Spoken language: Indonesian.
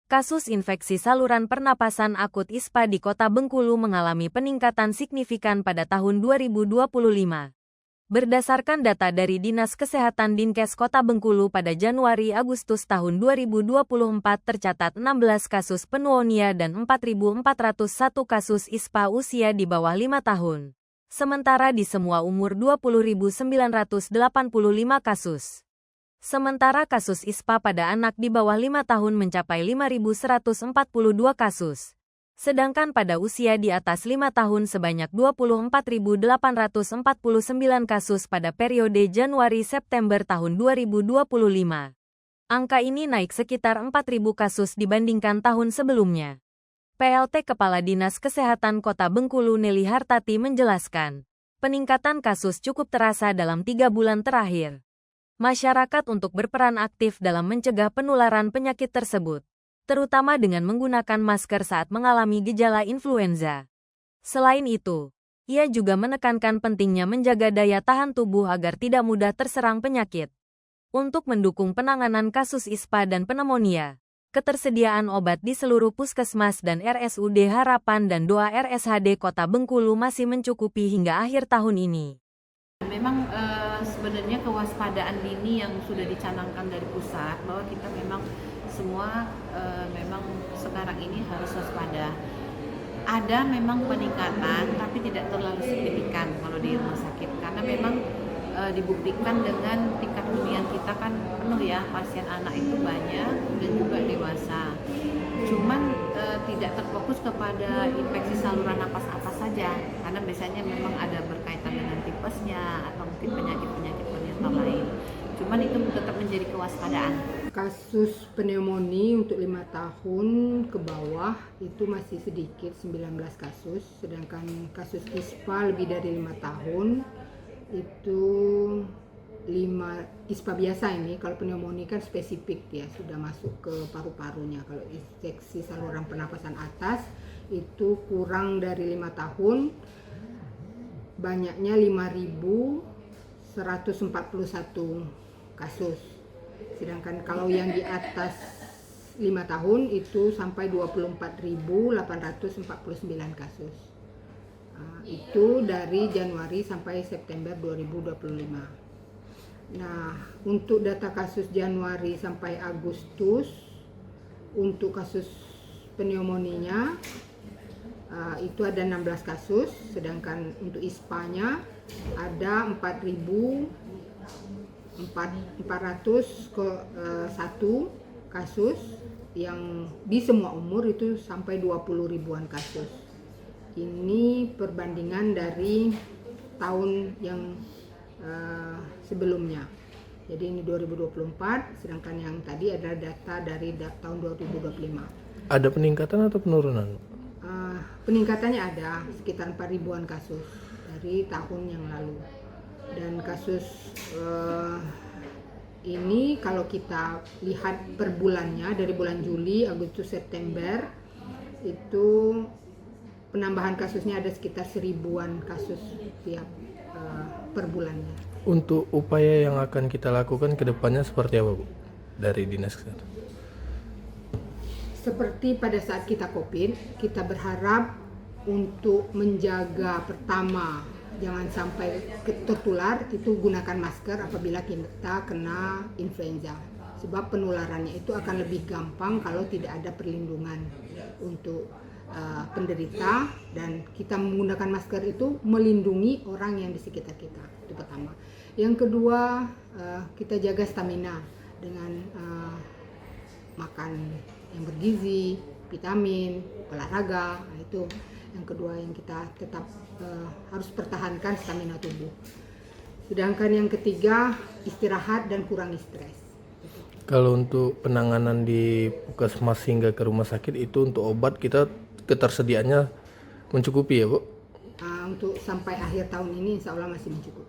Kasus infeksi saluran pernapasan akut ISPA di Kota Bengkulu mengalami peningkatan signifikan pada tahun 2025. Berdasarkan data dari Dinas Kesehatan Dinkes Kota Bengkulu pada Januari-Agustus tahun 2024 tercatat 16 kasus pneumonia dan 4.401 kasus ISPA usia di bawah 5 tahun. Sementara di semua umur 20.985 kasus. Sementara kasus ISPA pada anak di bawah 5 tahun mencapai 5.142 kasus. Sedangkan pada usia di atas 5 tahun sebanyak 24.849 kasus pada periode Januari-September tahun 2025. Angka ini naik sekitar 4.000 kasus dibandingkan tahun sebelumnya. PLT Kepala Dinas Kesehatan Kota Bengkulu Nelly Hartati menjelaskan, peningkatan kasus cukup terasa dalam 3 bulan terakhir. Masyarakat untuk berperan aktif dalam mencegah penularan penyakit tersebut, terutama dengan menggunakan masker saat mengalami gejala influenza. Selain itu, ia juga menekankan pentingnya menjaga daya tahan tubuh agar tidak mudah terserang penyakit. Untuk mendukung penanganan kasus ISPA dan pneumonia, ketersediaan obat di seluruh puskesmas dan RSUD Harapan dan Doa RSHD Kota Bengkulu masih mencukupi hingga akhir tahun ini. Memang sebenarnya kewaspadaan dini yang sudah dicanangkan dari pusat bahwa kita memang semua memang sekarang ini harus waspada. Ada memang peningkatan tapi tidak terlalu signifikan kalau di rumah sakit karena memang dibuktikan dengan tingkat hunian kita kan penuh ya, pasien anak itu banyak dan juga dewasa. Cuman tidak terfokus kepada infeksi saluran napas apa saja karena biasanya memang ada berkaitan dengan tipesnya atau mungkin penyakit-penyakit penyerta lain. Cuman itu tetap menjadi kewaspadaan. Kasus pneumonia untuk 5 tahun ke bawah itu masih sedikit, 19 kasus, sedangkan kasus ISPA lebih dari 5 tahun itu 5 ISPA biasa ini. Kalau pneumonia kan spesifik ya, sudah masuk ke paru-parunya. Kalau infeksi saluran pernapasan atas itu kurang dari 5 tahun, banyaknya 5.141 kasus. Sedangkan kalau yang di atas 5 tahun itu sampai 24.849 kasus. Itu dari Januari sampai September 2025. Nah, untuk data kasus Januari sampai Agustus, untuk kasus pneumonia itu ada 16 kasus, sedangkan untuk ISPA-nya ada 4.401 kasus, yang di semua umur itu sampai 20 ribuan kasus. Ini perbandingan dari tahun yang sebelumnya. Jadi ini 2024, sedangkan yang tadi adalah data dari tahun 2025. Ada peningkatan atau penurunan? Peningkatannya ada sekitar 4 ribuan kasus dari tahun yang lalu. Dan kasus ini kalau kita lihat per bulannya, dari bulan Juli, Agustus, September, itu penambahan kasusnya ada sekitar 1.000-an kasus tiap per bulannya. Untuk upaya yang akan kita lakukan ke depannya seperti apa, Bu? Dari Dinas Kesehatan? Seperti pada saat kita COVID, kita berharap untuk menjaga, pertama, jangan sampai tertular, itu gunakan masker apabila kita kena influenza. Sebab penularannya itu akan lebih gampang kalau tidak ada perlindungan untuk penderita, dan kita menggunakan masker itu melindungi orang yang di sekitar kita. Itu pertama. Yang kedua, kita jaga stamina dengan makan yang bergizi, vitamin, olahraga. Nah, itu yang kedua yang kita tetap harus pertahankan stamina tubuh. Sedangkan yang ketiga, istirahat dan kurangi stres. Kalau untuk penanganan di puskesmas hingga ke rumah sakit itu untuk obat kita ketersediaannya mencukupi ya, Bu? Untuk sampai akhir tahun ini insya Allah masih mencukupi.